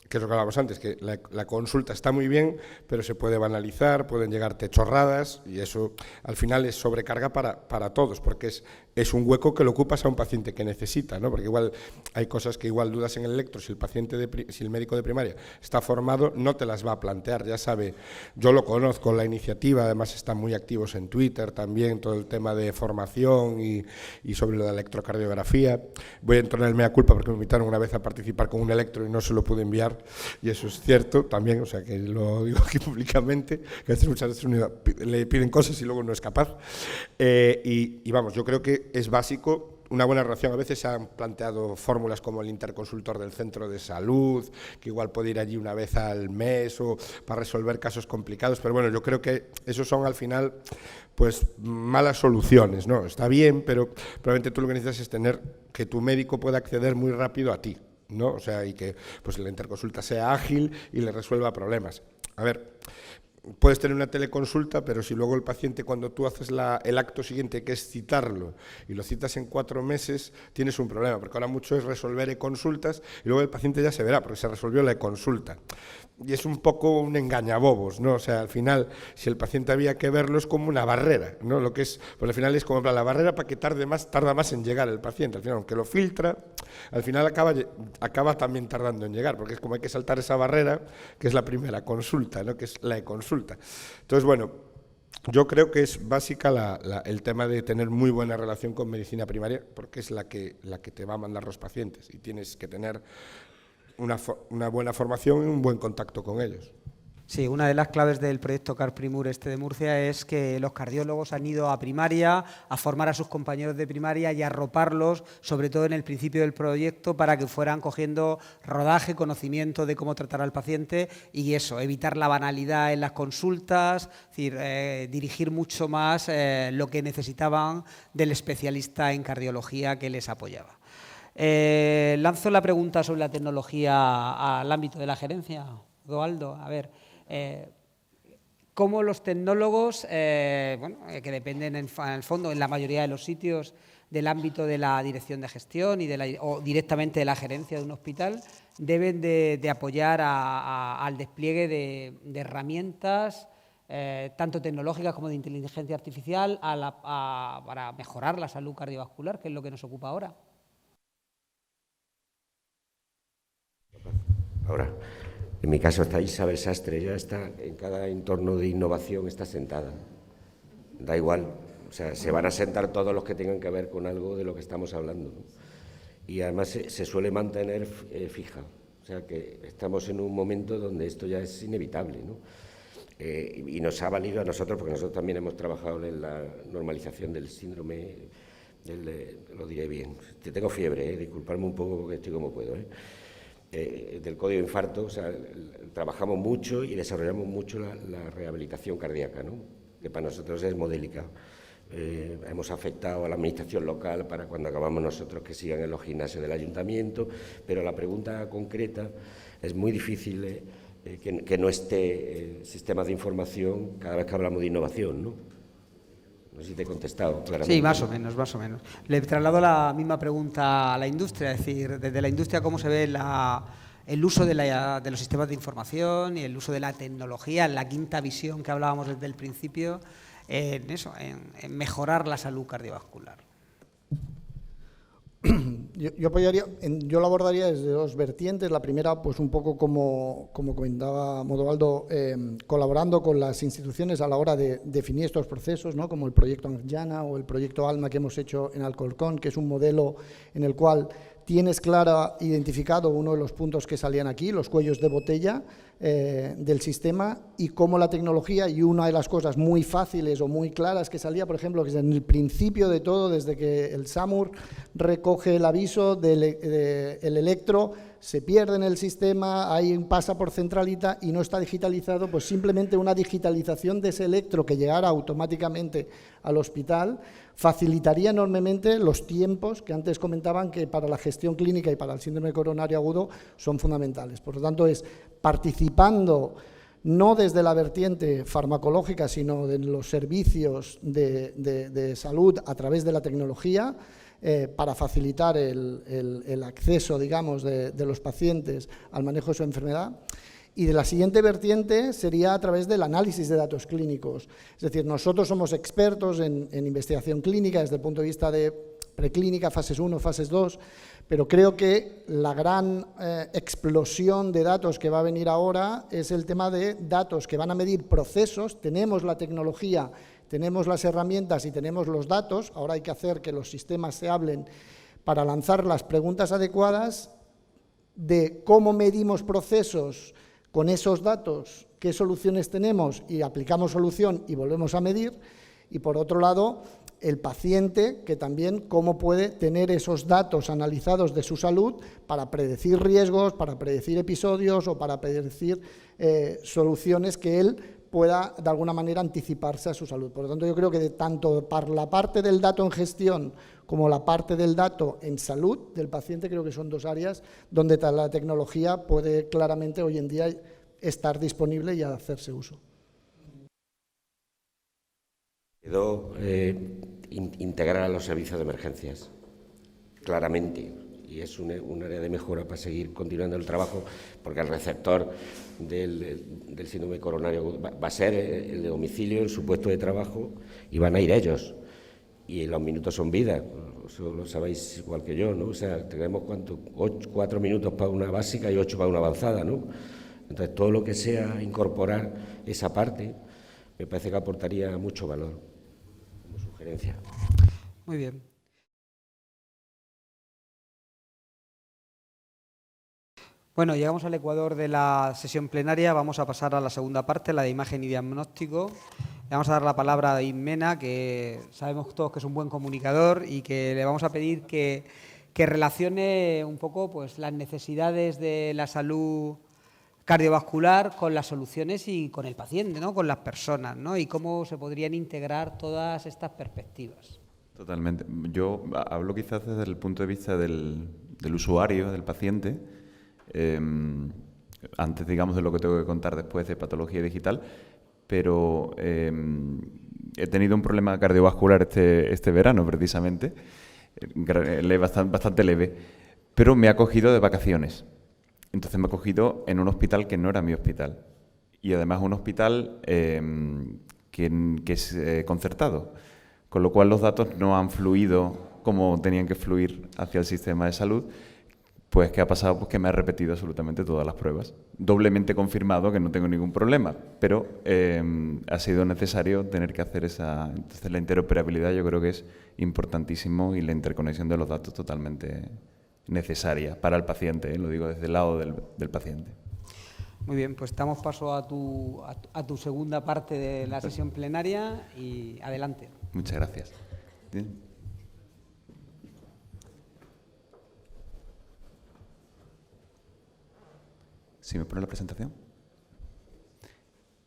que es lo que hablábamos antes, que la consulta está muy bien, pero se puede banalizar, pueden llegarte chorradas y eso al final es sobrecarga para todos, porque es un hueco que lo ocupas a un paciente que necesita, ¿no? Porque igual hay cosas que igual dudas en el electro, si el médico de primaria está formado, no te las va a plantear, ya sabe. Yo lo conozco, la iniciativa, además están muy activos en Twitter también, todo el tema de formación y sobre lo de la electrocardiografía. Voy a entrar en el mea culpa porque me invitaron una vez a participar con un electro y no se lo pude enviar, y eso es cierto también, o sea que lo digo aquí públicamente, que a veces muchas veces le piden cosas y luego no es capaz. Y vamos, yo creo que es básico una buena relación. A veces se han planteado fórmulas como el interconsultor del centro de salud, que igual puede ir allí una vez al mes o para resolver casos complicados, pero bueno, yo creo que esos son al final pues malas soluciones, ¿no? Está bien, pero probablemente tú lo que necesitas es tener que tu médico pueda acceder muy rápido a ti, ¿no? O sea, y que pues la interconsulta sea ágil y le resuelva problemas. A ver, puedes tener una teleconsulta, pero si luego el paciente, cuando tú haces el acto siguiente, que es citarlo, y lo citas en 4 meses, tienes un problema, porque ahora mucho es resolver e-consultas y luego el paciente ya se verá, porque se resolvió la e-consulta. Y es un poco un engañabobos, ¿no? O sea, al final, si el paciente había que verlo, es como una barrera, ¿no? Lo que es, pues al final es como la barrera para que tarda más en llegar el paciente. Al final, aunque lo filtra, al final acaba también tardando en llegar, porque es como hay que saltar esa barrera, que es la primera consulta, ¿no? Que es la e-consulta. Entonces, bueno, yo creo que es básica el tema de tener muy buena relación con medicina primaria, porque es la que te va a mandar los pacientes y tienes que tener una buena formación y un buen contacto con ellos. Sí, una de las claves del proyecto CARPRIMUR de Murcia es que los cardiólogos han ido a primaria a formar a sus compañeros de primaria y a arroparlos, sobre todo en el principio del proyecto, para que fueran cogiendo rodaje, conocimiento de cómo tratar al paciente y eso, evitar la banalidad en las consultas, es decir, dirigir mucho más lo que necesitaban del especialista en cardiología que les apoyaba. Lanzo la pregunta sobre la tecnología al ámbito de la gerencia. Eduardo, a ver, ¿cómo los tecnólogos, que dependen en el fondo en la mayoría de los sitios del ámbito de la dirección de gestión o directamente de la gerencia de un hospital, deben de apoyar al despliegue de herramientas tanto tecnológicas como de inteligencia artificial para mejorar la salud cardiovascular, que es lo que nos ocupa ahora? Ahora, en mi caso está Isabel Sastre, ya está en cada entorno de innovación, está sentada. Da igual, o sea, se van a sentar todos los que tengan que ver con algo de lo que estamos hablando, ¿no? Y además se suele mantener fija, o sea que estamos en un momento donde esto ya es inevitable, ¿no? Y nos ha valido a nosotros, porque nosotros también hemos trabajado en la normalización del síndrome, lo diré bien, tengo fiebre, disculpadme un poco porque estoy como puedo, del código de infarto, o sea, trabajamos mucho y desarrollamos mucho la rehabilitación cardíaca, ¿no? Que para nosotros es modélica. Hemos afectado a la administración local para cuando acabamos nosotros que sigan en los gimnasios del ayuntamiento, pero la pregunta concreta es muy difícil que no esté sistemas de información cada vez que hablamos de innovación, ¿no? No sé si te he contestado claramente. Sí, más o menos. Le traslado la misma pregunta a la industria, es decir, desde la industria, ¿cómo se ve el uso de los sistemas de información y el uso de la tecnología, la quinta visión que hablábamos desde el principio, en mejorar la salud cardiovascular. Yo lo abordaría desde dos vertientes. La primera, pues un poco como comentaba Modovaldo, colaborando con las instituciones a la hora de definir estos procesos, ¿no? Como el proyecto Anjana o el proyecto ALMA que hemos hecho en Alcorcón, que es un modelo en el cual tienes identificado uno de los puntos que salían aquí, los cuellos de botella del sistema, y cómo la tecnología, y una de las cosas muy fáciles o muy claras que salía, por ejemplo, que es en el principio de todo, desde que el SAMUR recoge el aviso del electro, se pierde en el sistema, ahí pasa por centralita y no está digitalizado, pues simplemente una digitalización de ese electro que llegara automáticamente al hospital facilitaría enormemente los tiempos que antes comentaban que para la gestión clínica y para el síndrome coronario agudo son fundamentales. Por lo tanto, es participando no desde la vertiente farmacológica, sino de los servicios de salud a través de la tecnología, para facilitar el acceso, digamos, de los pacientes al manejo de su enfermedad. Y de la siguiente vertiente sería a través del análisis de datos clínicos. Es decir, nosotros somos expertos en investigación clínica desde el punto de vista de preclínica, fases 1, fases 2, pero creo que la gran explosión de datos que va a venir ahora es el tema de datos que van a medir procesos. Tenemos la tecnología, tenemos las herramientas y tenemos los datos. Ahora hay que hacer que los sistemas se hablen para lanzar las preguntas adecuadas de cómo medimos procesos con esos datos, qué soluciones tenemos y aplicamos solución y volvemos a medir. Y por otro lado, el paciente, que también cómo puede tener esos datos analizados de su salud para predecir riesgos, para predecir episodios o para predecir soluciones que él pueda de alguna manera anticiparse a su salud. Por lo tanto, yo creo que tanto para la parte del dato en gestión como la parte del dato en salud del paciente, creo que son dos áreas donde la tecnología puede claramente hoy en día estar disponible y hacerse uso. Quedó integrar a los servicios de emergencias, claramente, y es un área de mejora para seguir continuando el trabajo, porque el receptor del síndrome coronario va a ser el de domicilio, en su puesto de trabajo, y van a ir ellos. Y los minutos son vida, eso lo sabéis igual que yo, ¿no? O sea, tenemos 4 minutos para una básica y 8 para una avanzada, ¿no? Entonces, todo lo que sea incorporar esa parte, me parece que aportaría mucho valor, como sugerencia. Muy bien. Bueno, llegamos al ecuador de la sesión plenaria. Vamos a pasar a la segunda parte, la de imagen y diagnóstico. Le vamos a dar la palabra a David Mena, que sabemos todos que es un buen comunicador, y que le vamos a pedir que relacione un poco pues, las necesidades de la salud cardiovascular con las soluciones y con el paciente, ¿no? Con las personas, ¿no? Y cómo se podrían integrar todas estas perspectivas. Totalmente. Yo hablo quizás desde el punto de vista del usuario, del paciente, antes, digamos, de lo que tengo que contar después de patología digital, pero he tenido un problema cardiovascular este verano, precisamente, bastante leve, pero me ha cogido de vacaciones. Entonces me ha cogido en un hospital que no era mi hospital, y además un hospital que es concertado, con lo cual los datos no han fluido como tenían que fluir hacia el sistema de salud. Pues, ¿qué ha pasado? Pues que me ha repetido absolutamente todas las pruebas. Doblemente confirmado que no tengo ningún problema, pero ha sido necesario tener que hacer esa... Entonces, la interoperabilidad yo creo que es importantísimo, y la interconexión de los datos totalmente necesaria para el paciente, lo digo desde el lado del paciente. Muy bien, pues damos paso a tu segunda parte de la sesión plenaria y adelante. Muchas gracias. ¿Bien? ¿Sí me pone la presentación?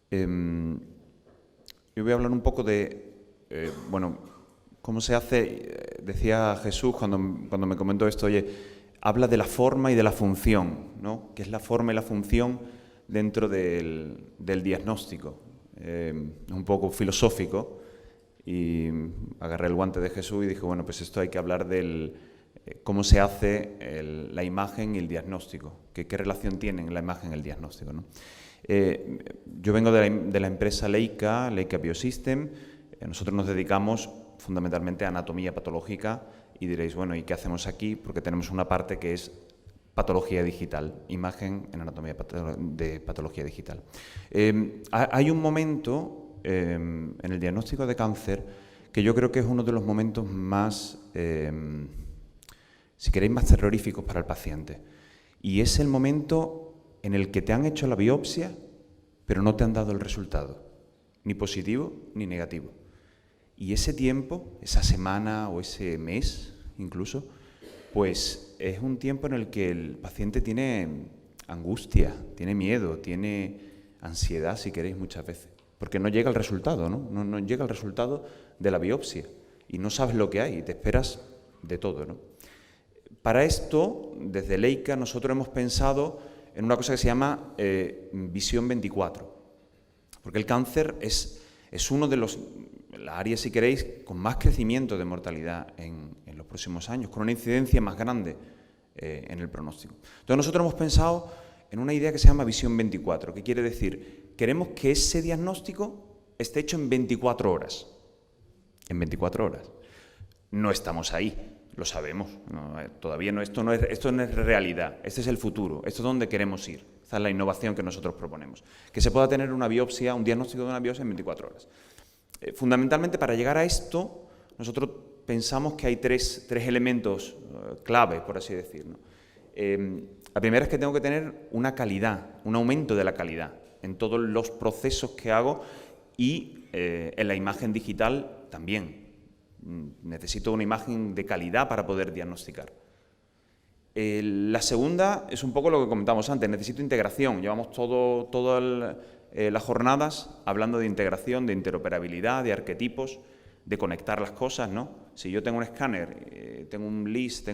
Yo voy a hablar un poco de, cómo se hace. Decía Jesús cuando me comentó esto, oye, habla de la forma y de la función, ¿no? ¿Qué es la forma y la función dentro del diagnóstico? Es un poco filosófico, y agarré el guante de Jesús y dije, bueno, pues esto hay que hablar del cómo se hace la imagen y el diagnóstico, qué relación tienen la imagen y el diagnóstico, ¿no? Yo vengo de la empresa Leica Biosystem. Nosotros nos dedicamos fundamentalmente a anatomía patológica y diréis, bueno, ¿y qué hacemos aquí? Porque tenemos una parte que es patología digital, imagen en anatomía de patología digital. Hay un momento en el diagnóstico de cáncer que yo creo que es uno de los momentos más, si queréis, más terroríficos para el paciente. Y es el momento en el que te han hecho la biopsia, pero no te han dado el resultado, ni positivo ni negativo. Y ese tiempo, esa semana o ese mes incluso, pues es un tiempo en el que el paciente tiene angustia, tiene miedo, tiene ansiedad, si queréis, muchas veces. Porque no llega el resultado, ¿no? No llega el resultado de la biopsia y no sabes lo que hay y te esperas de todo, ¿no? Para esto, desde Leica, nosotros hemos pensado en una cosa que se llama Visión 24, porque el cáncer es uno de las áreas, si queréis, con más crecimiento de mortalidad en los próximos años, con una incidencia más grande en el pronóstico. Entonces nosotros hemos pensado en una idea que se llama Visión 24, que quiere decir, queremos que ese diagnóstico esté hecho en 24 horas. En 24 horas. No estamos ahí. Lo sabemos, no, todavía no, esto no es realidad, este es el futuro, esto es donde queremos ir, esta es la innovación que nosotros proponemos, que se pueda tener una biopsia, un diagnóstico de una biopsia en 24 horas. Fundamentalmente, para llegar a esto, nosotros pensamos que hay tres elementos clave, por así decirlo. La primera es que tengo que tener una calidad, un aumento de la calidad en todos los procesos que hago y en la imagen digital también. Necesito una imagen de calidad para poder diagnosticar. La segunda es un poco lo que comentamos antes, necesito integración. Llevamos todas las jornadas hablando de integración, de interoperabilidad, de arquetipos, de conectar las cosas, ¿no? Si yo tengo un escáner, tengo un LIS,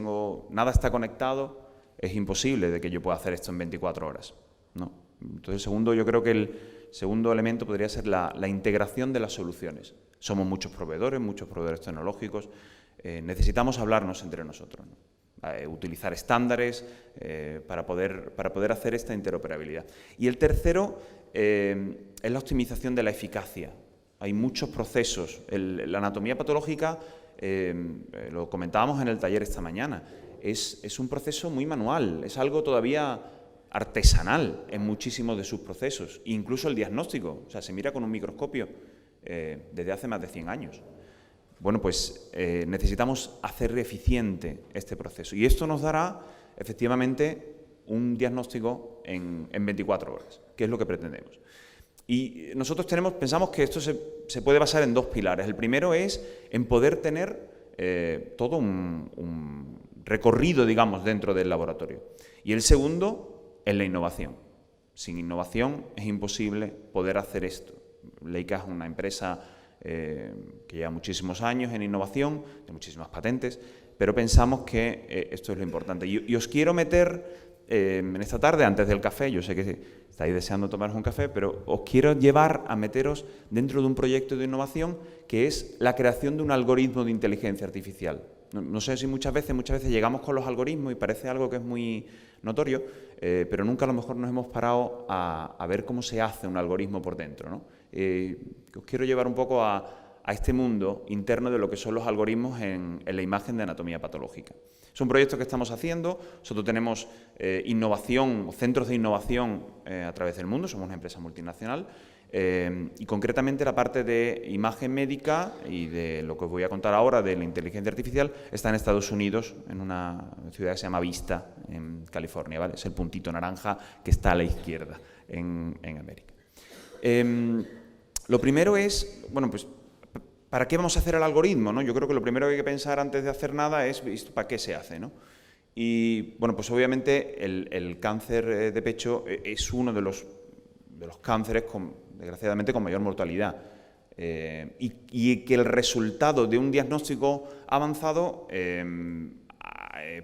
nada está conectado, es imposible de que yo pueda hacer esto en 24 horas, ¿no? Entonces, yo creo que el segundo elemento podría ser la integración de las soluciones. Somos muchos proveedores tecnológicos, necesitamos hablarnos entre nosotros, ¿no? Utilizar estándares para poder hacer esta interoperabilidad. Y el tercero es la optimización de la eficacia. Hay muchos procesos. La anatomía patológica, lo comentábamos en el taller esta mañana, es un proceso muy manual, es algo todavía artesanal en muchísimos de sus procesos, incluso el diagnóstico, o sea, se mira con un microscopio desde hace más de 100 años. Bueno, pues necesitamos hacer eficiente este proceso y esto nos dará efectivamente un diagnóstico en 24 horas, que es lo que pretendemos. Y nosotros pensamos que esto se puede basar en dos pilares. El primero es en poder tener todo un recorrido, digamos, dentro del laboratorio. Y el segundo, en la innovación. Sin innovación es imposible poder hacer esto. Leica es una empresa que lleva muchísimos años en innovación, de muchísimas patentes, pero pensamos que esto es lo importante. Y os quiero meter en esta tarde, antes del café, yo sé que estáis deseando tomaros un café, pero os quiero llevar a meteros dentro de un proyecto de innovación que es la creación de un algoritmo de inteligencia artificial. No sé si muchas veces llegamos con los algoritmos y parece algo que es muy notorio, pero nunca a lo mejor nos hemos parado a ver cómo se hace un algoritmo por dentro, ¿no? Os quiero llevar un poco a este mundo interno de lo que son los algoritmos en la imagen de anatomía patológica. Es un proyecto que estamos haciendo, nosotros tenemos innovación, centros de innovación a través del mundo, somos una empresa multinacional, y concretamente la parte de imagen médica y de lo que os voy a contar ahora de la inteligencia artificial está en Estados Unidos, en una ciudad que se llama Vista, en California, ¿vale? Es el puntito naranja que está a la izquierda en América. Lo primero es, bueno, pues, ¿para qué vamos a hacer el algoritmo, ¿no? Yo creo que lo primero que hay que pensar antes de hacer nada es ¿para qué se hace, ¿no? Y, bueno, pues obviamente el cáncer de pecho es uno de los cánceres, desgraciadamente, con mayor mortalidad. Y que el resultado de un diagnóstico avanzado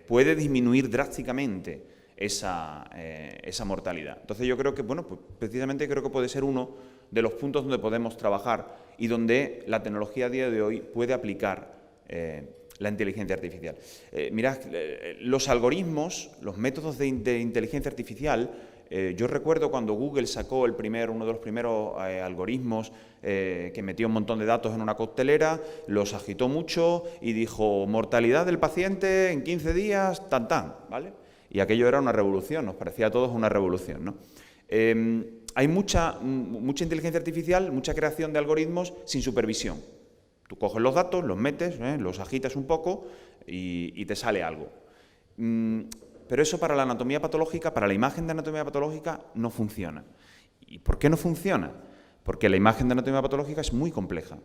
puede disminuir drásticamente esa mortalidad. Entonces yo creo que, bueno, pues precisamente creo que puede ser uno de los puntos donde podemos trabajar y donde la tecnología a día de hoy puede aplicar la inteligencia artificial. Mirad, los algoritmos, los métodos de inteligencia artificial, yo recuerdo cuando Google sacó uno de los primeros algoritmos que metió un montón de datos en una coctelera, los agitó mucho y dijo, mortalidad del paciente en 15 días, tan, ¿vale? Y aquello era una revolución, nos parecía a todos una revolución, ¿no? Hay mucha inteligencia artificial, mucha creación de algoritmos sin supervisión. Tú coges los datos, los metes, los agitas un poco y te sale algo. Pero eso para la anatomía patológica, para la imagen de anatomía patológica, no funciona. ¿Y por qué no funciona? Porque la imagen de anatomía patológica es muy compleja.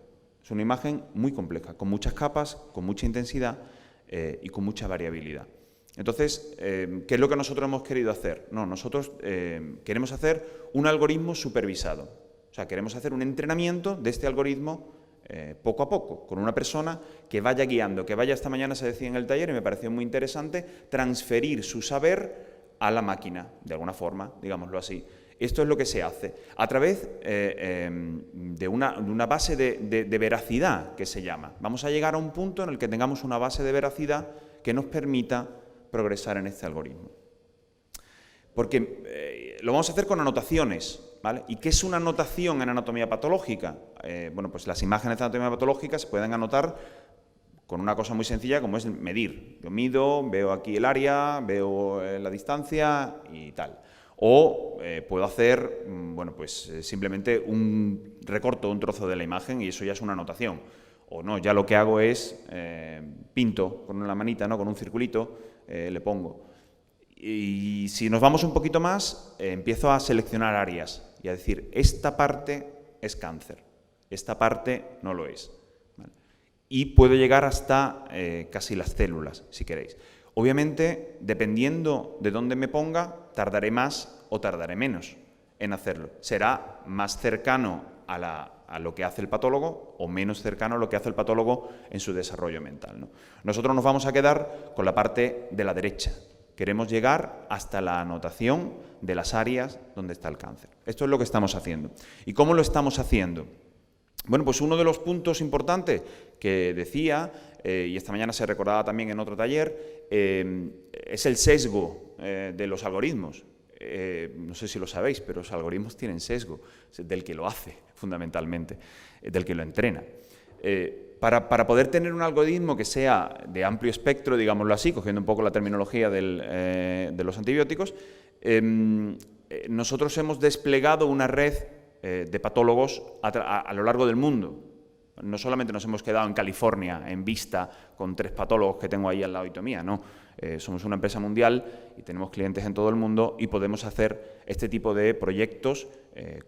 Es una imagen muy compleja, con muchas capas, con mucha intensidad y con mucha variabilidad. Entonces, ¿qué es lo que nosotros hemos querido hacer? No, nosotros queremos hacer un algoritmo supervisado. O sea, queremos hacer un entrenamiento de este algoritmo poco a poco, con una persona que vaya guiando, que vaya, esta mañana se decía en el taller, y me pareció muy interesante, transferir su saber a la máquina, de alguna forma, digámoslo así. Esto es lo que se hace a través de una base de veracidad, que se llama. Vamos a llegar a un punto en el que tengamos una base de veracidad que nos permita progresar en este algoritmo. Porque lo vamos a hacer con anotaciones, ¿vale? ¿Y qué es una anotación en anatomía patológica? Bueno, pues las imágenes de anatomía patológica se pueden anotar con una cosa muy sencilla como es medir. Yo mido, veo aquí el área, veo la distancia y tal. O puedo hacer, bueno, pues simplemente un recorto, un trozo de la imagen y eso ya es una anotación. O no, ya lo que hago es pinto con la manita, ¿no? Con un circulito, le pongo. Y si nos vamos un poquito más, empiezo a seleccionar áreas y a decir, esta parte es cáncer, esta parte no lo es. ¿Vale? Y puedo llegar hasta casi las células, si queréis. Obviamente, dependiendo de dónde me ponga, tardaré más o tardaré menos en hacerlo. Será más cercano a lo que hace el patólogo o menos cercano a lo que hace el patólogo en su desarrollo mental, ¿no? Nosotros nos vamos a quedar con la parte de la derecha. Queremos llegar hasta la anotación de las áreas donde está el cáncer. Esto es lo que estamos haciendo. ¿Y cómo lo estamos haciendo? Bueno, pues uno de los puntos importantes que decía, y esta mañana se recordaba también en otro taller, es el sesgo de los algoritmos. No sé si lo sabéis, pero los algoritmos tienen sesgo, del que lo hace, fundamentalmente, del que lo entrena. Para poder tener un algoritmo que sea de amplio espectro, digámoslo así, cogiendo un poco la terminología de los antibióticos, nosotros hemos desplegado una red de patólogos a lo largo del mundo. No solamente nos hemos quedado en California, en Vista, con 3 patólogos que tengo ahí al lado mía, no. Somos una empresa mundial y tenemos clientes en todo el mundo y podemos hacer este tipo de proyectos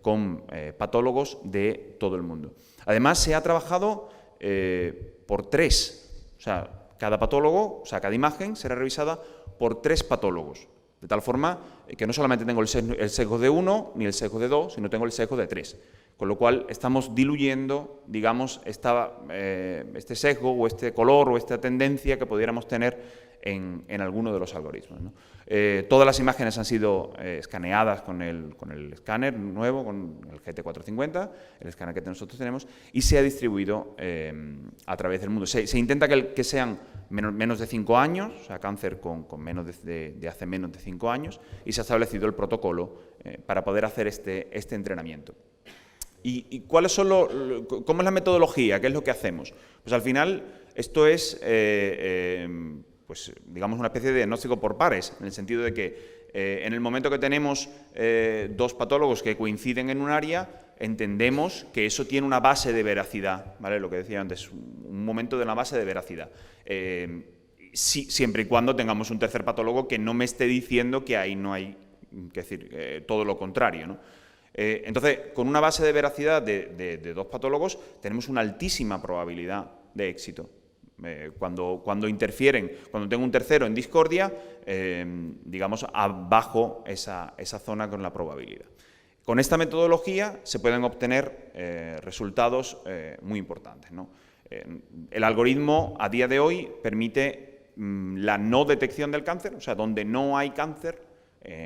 con patólogos de todo el mundo. Además, se ha trabajado por 3, o sea, cada patólogo, o sea, cada imagen será revisada por 3 patólogos, de tal forma que no solamente tengo el sesgo de 1 ni el sesgo de 2, sino tengo el sesgo de 3, con lo cual estamos diluyendo, digamos, este sesgo o este color o esta tendencia que pudiéramos tener en alguno de los algoritmos, ¿no? Todas las imágenes han sido escaneadas con el escáner nuevo, con el GT450, el escáner que nosotros tenemos, y se ha distribuido a través del mundo. Se intenta que sean menos de 5 años, o sea, cáncer con menos de hace menos de 5 años, y se ha establecido el protocolo para poder hacer este entrenamiento. ¿Y cuáles son cómo es la metodología? ¿Qué es lo que hacemos? Pues al final esto es pues, digamos, una especie de diagnóstico por pares, en el sentido de que en el momento que tenemos 2 patólogos que coinciden en un área, entendemos que eso tiene una base de veracidad, ¿vale? Lo que decía antes, un momento de una base de veracidad. Siempre y cuando tengamos un tercer patólogo que no me esté diciendo que ahí no hay, que decir, todo lo contrario, ¿no? Entonces, con una base de veracidad de 2 patólogos, tenemos una altísima probabilidad de éxito. Cuando interfieren, cuando tengo un tercero en discordia, digamos, abajo esa zona con la probabilidad. Con esta metodología se pueden obtener resultados muy importantes, ¿no? El algoritmo a día de hoy permite la no detección del cáncer, o sea, donde no hay cáncer,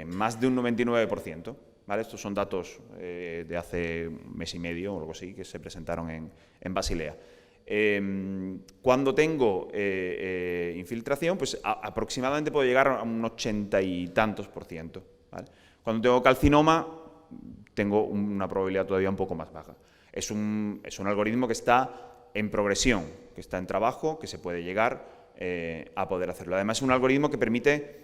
más de un 99%. ¿Vale? Estos son datos de hace un mes y medio o algo así que se presentaron en Basilea. Cuando tengo infiltración, pues aproximadamente puedo llegar a un 80 y tantos %, ¿vale? Cuando tengo calcinoma, tengo una probabilidad todavía un poco más baja. Es un algoritmo que está en progresión, que está en trabajo, que se puede llegar a poder hacerlo. Además, es un algoritmo que permite...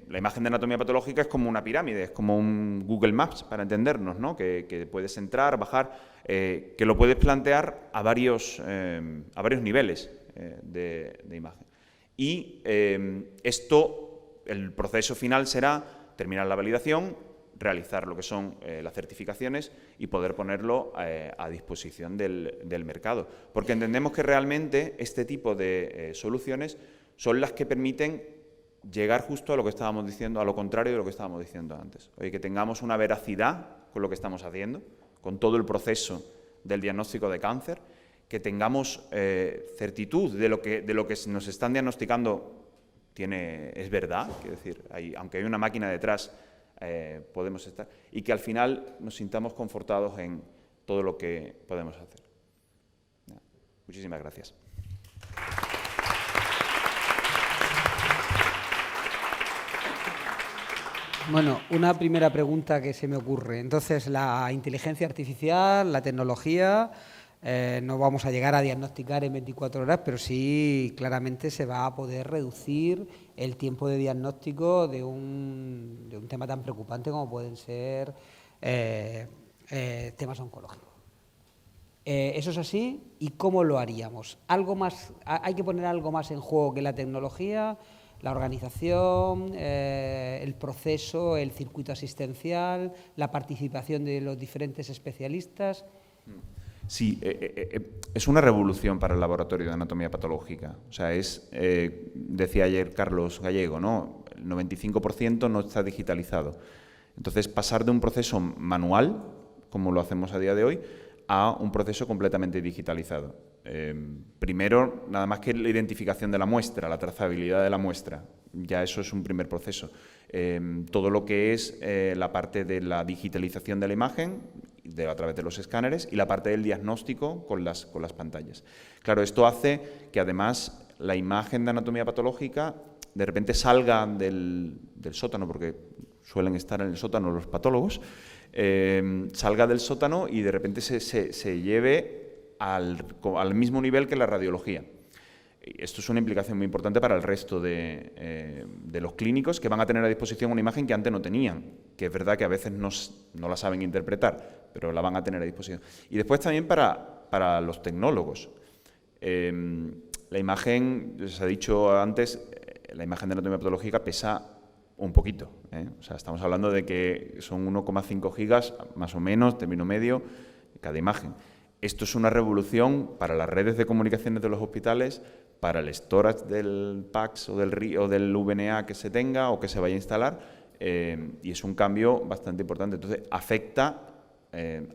la imagen de anatomía patológica es como una pirámide, es como un Google Maps, para entendernos, ¿no? Que puedes entrar, bajar, que lo puedes plantear a varios niveles de imagen. Y el proceso final será terminar la validación, realizar lo que son las certificaciones y poder ponerlo a disposición del mercado. Porque entendemos que realmente este tipo de soluciones son las que permiten llegar justo a lo que estábamos diciendo, a lo contrario de lo que estábamos diciendo antes. Oye, que tengamos una veracidad con lo que estamos haciendo, con todo el proceso del diagnóstico de cáncer, que tengamos certitud de lo que nos están diagnosticando es verdad, quiero decir, aunque hay una máquina detrás, podemos estar, y que al final nos sintamos confortados en todo lo que podemos hacer. Muchísimas gracias. Bueno, una primera pregunta que se me ocurre. Entonces, la inteligencia artificial, la tecnología, no vamos a llegar a diagnosticar en 24 horas, pero sí claramente se va a poder reducir el tiempo de diagnóstico de un tema tan preocupante como pueden ser temas oncológicos. ¿Eso es así? ¿Y cómo lo haríamos? ¿Hay que poner algo más en juego que la tecnología? La organización, el proceso, el circuito asistencial, la participación de los diferentes especialistas. Sí, es una revolución para el laboratorio de anatomía patológica. O sea, decía ayer Carlos Gallego, ¿no? El 95% no está digitalizado. Entonces, pasar de un proceso manual, como lo hacemos a día de hoy, a un proceso completamente digitalizado. Primero, nada más que la identificación de la muestra, la trazabilidad de la muestra, ya eso es un primer proceso. Todo lo que es la parte de la digitalización de la imagen a través de los escáneres y la parte del diagnóstico con las pantallas. Claro, esto hace que además la imagen de anatomía patológica de repente salga del sótano, porque suelen estar en el sótano los patólogos, salga del sótano y de repente se lleve al mismo nivel que la radiología. Esto es una implicación muy importante para el resto de los clínicos, que van a tener a disposición una imagen que antes no tenían, que es verdad que a veces no la saben interpretar, pero la van a tener a disposición. Y después también para los tecnólogos. La imagen, se ha dicho antes, la imagen de anatomía patológica pesa un poquito, O sea, estamos hablando de que son 1,5 gigas, más o menos, término medio, cada imagen. Esto es una revolución para las redes de comunicaciones de los hospitales, para el storage del PACS o del VNA que se tenga o que se vaya a instalar, y es un cambio bastante importante. Entonces, afecta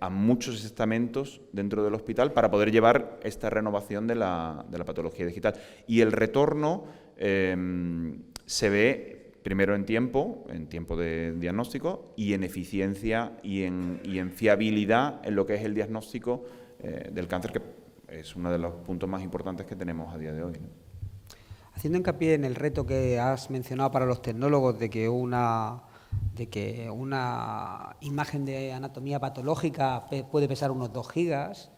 a muchos estamentos dentro del hospital para poder llevar esta renovación de la patología digital. Y el retorno se ve primero en tiempo de diagnóstico, y en eficiencia y en fiabilidad en lo que es el diagnóstico del cáncer, que es uno de los puntos más importantes que tenemos a día de hoy, ¿no? Haciendo hincapié en el reto que has mencionado para los tecnólogos de que una imagen de anatomía patológica puede pesar unos 2 gigas,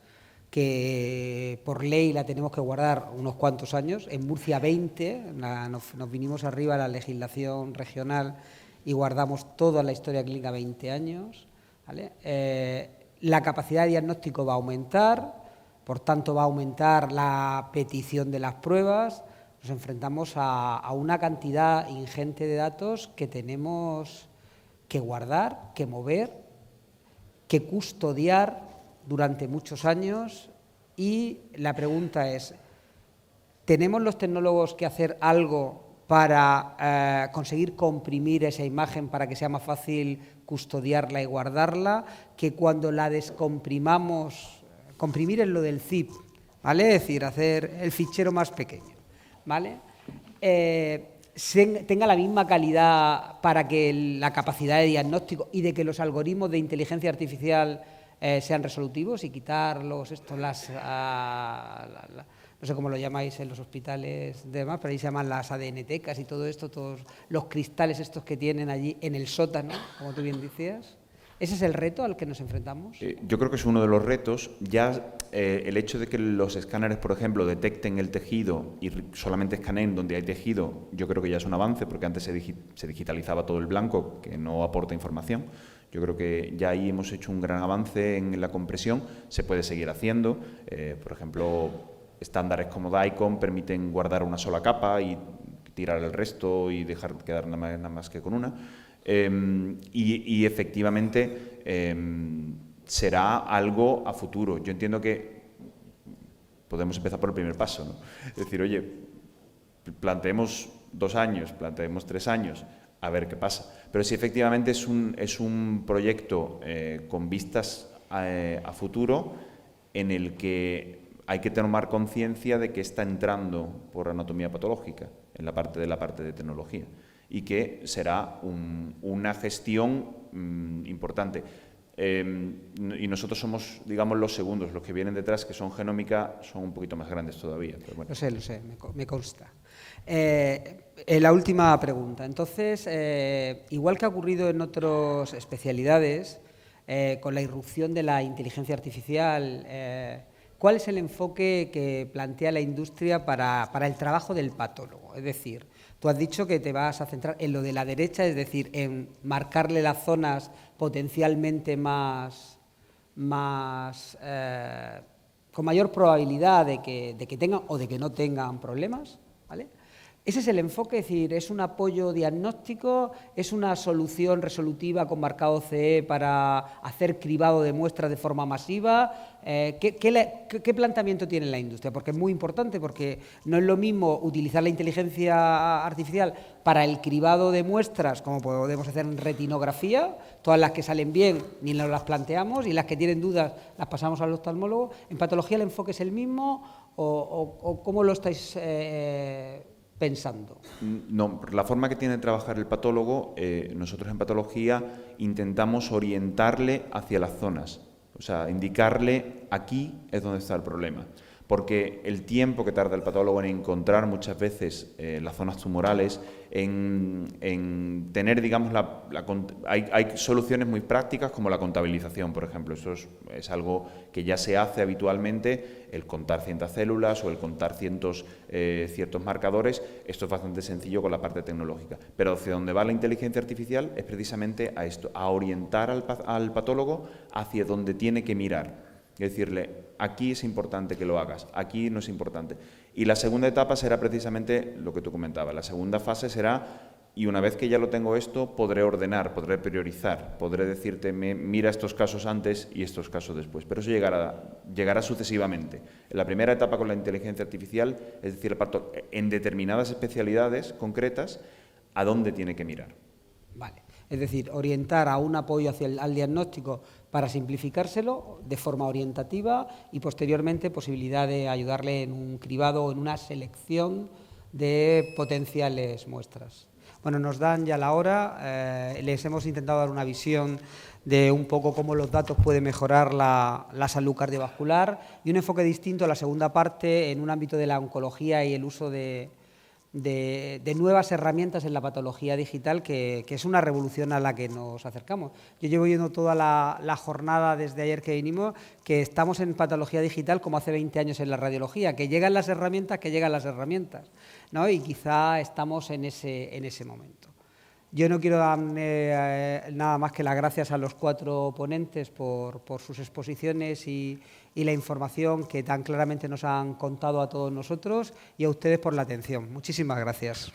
que por ley la tenemos que guardar unos cuantos años, en Murcia 20, nos vinimos arriba a la legislación regional y guardamos toda la historia clínica 20 años, ¿vale? La capacidad de diagnóstico va a aumentar, por tanto va a aumentar la petición de las pruebas. Nos enfrentamos a una cantidad ingente de datos que tenemos que guardar, que mover, que custodiar durante muchos años, y la pregunta es, ¿tenemos los tecnólogos que hacer algo para conseguir comprimir esa imagen para que sea más fácil custodiarla y guardarla, que cuando la descomprimamos, comprimir es lo del zip, ¿vale? Es decir, hacer el fichero más pequeño, ¿vale? Tenga la misma calidad para que la capacidad de diagnóstico y de que los algoritmos de inteligencia artificial sean resolutivos y quitar no sé cómo lo llamáis en los hospitales de demás, pero ahí se llaman las ADN-tecas y todo esto, todos los cristales estos que tienen allí en el sótano, como tú bien decías. ¿Ese es el reto al que nos enfrentamos? Yo creo que es uno de los retos. Ya el hecho de que los escáneres, por ejemplo, detecten el tejido y solamente escaneen donde hay tejido, yo creo que ya es un avance, porque antes se digitalizaba todo el blanco, que no aporta información. Yo creo que ya ahí hemos hecho un gran avance en la compresión. Se puede seguir haciendo. Por ejemplo, estándares como DICOM permiten guardar una sola capa y tirar el resto y dejar quedar nada más que con una. Y efectivamente será algo a futuro. Yo entiendo que podemos empezar por el primer paso, ¿no? Es decir, oye, planteemos 2 años, planteemos 3 años, a ver qué pasa. Pero si efectivamente es un proyecto con vistas a futuro, en el que hay que tomar conciencia de que está entrando por anatomía patológica en la parte de tecnología, y que será una gestión importante. Y nosotros somos, digamos, los segundos. Los que vienen detrás, que son Genómica, son un poquito más grandes todavía. Pero bueno. Lo sé, me consta. La última pregunta. Entonces, igual que ha ocurrido en otras especialidades, con la irrupción de la inteligencia artificial, ¿cuál es el enfoque que plantea la industria para el trabajo del patólogo? Es decir, tú has dicho que te vas a centrar en lo de la derecha, es decir, en marcarle las zonas potencialmente con mayor probabilidad de que tengan o de que no tengan problemas, ¿vale? Ese es el enfoque, es decir, es un apoyo diagnóstico, es una solución resolutiva con marcado CE para hacer cribado de muestras de forma masiva. ¿Qué planteamiento tiene la industria? Porque es muy importante, porque no es lo mismo utilizar la inteligencia artificial para el cribado de muestras, como podemos hacer en retinografía, todas las que salen bien ni nos las planteamos y las que tienen dudas las pasamos al oftalmólogo. ¿En patología el enfoque es el mismo o cómo lo estáis pensando? No, la forma que tiene de trabajar el patólogo, nosotros en patología intentamos orientarle hacia las zonas, o sea, indicarle aquí es donde está el problema, porque el tiempo que tarda el patólogo en encontrar muchas veces las zonas tumorales, en tener, digamos, hay soluciones muy prácticas como la contabilización, por ejemplo. Eso es algo que ya se hace habitualmente, el contar ciertas células o el contar ciertos marcadores. Esto es bastante sencillo con la parte tecnológica. Pero hacia donde va la inteligencia artificial es precisamente a esto, a orientar al patólogo hacia donde tiene que mirar. Es decirle, aquí es importante que lo hagas, aquí no es importante. Y la segunda etapa será precisamente lo que tú comentabas. La segunda fase será, y una vez que ya lo tengo esto, podré ordenar, podré priorizar, podré decirte, mira estos casos antes y estos casos después. Pero eso llegará sucesivamente. En la primera etapa con la inteligencia artificial, es decir, en determinadas especialidades concretas, ¿a dónde tiene que mirar? Vale. Es decir, orientar a un apoyo al diagnóstico para simplificárselo de forma orientativa y posteriormente posibilidad de ayudarle en un cribado o en una selección de potenciales muestras. Bueno, nos dan ya la hora, les hemos intentado dar una visión de un poco cómo los datos pueden mejorar la salud cardiovascular y un enfoque distinto a la segunda parte en un ámbito de la oncología y el uso de nuevas herramientas en la patología digital, que es una revolución a la que nos acercamos. Yo llevo yendo toda la jornada desde ayer que vinimos, que estamos en patología digital como hace 20 años en la radiología, que llegan las herramientas, ¿no? Y quizá estamos en ese momento. Yo no quiero dar nada más que las gracias a los 4 ponentes por sus exposiciones y la información que tan claramente nos han contado a todos nosotros, y a ustedes por la atención. Muchísimas gracias.